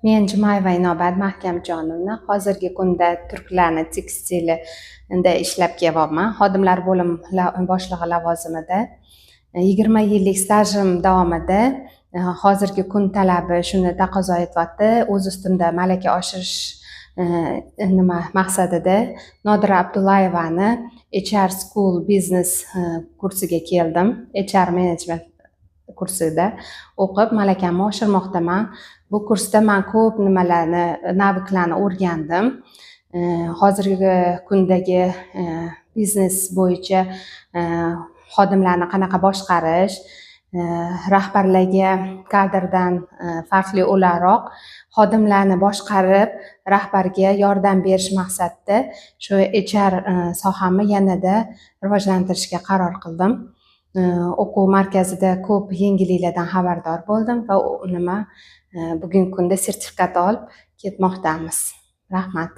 Men Jumayeva Inobat Mahkamjonovna hozirgi kunda Turklarni tekstilida ishlab kelyapman. Xodimlar bo'lim boshlig'i lavozimida 20 yillik stajim davomida hozirgi kun talabi shuni taqozo etyapti. O'z ustimda malaka oshirish maqsadida Nodira Abdullayevani HR School Business kursiga keldim. HR Management kursida o'qib malakimni oshirmoqdaman. Bu kursda men ko'p naviklarni o'rgandim. Hozirgi kundagi biznes bo'yicha xodimlarni qanaqa boshqarish, rahbarlarga kadrdan farqli o'laroq xodimlarni boshqarib, rahbarga yordam berish maqsadida shu HR sohamni yanada rivojlantirishga qaror qildim. O'quv markazida ko'p yangiliklardan xabardor bo'ldim va bugungi kunda sertifikat olib ketmoqdamiz. Rahmat.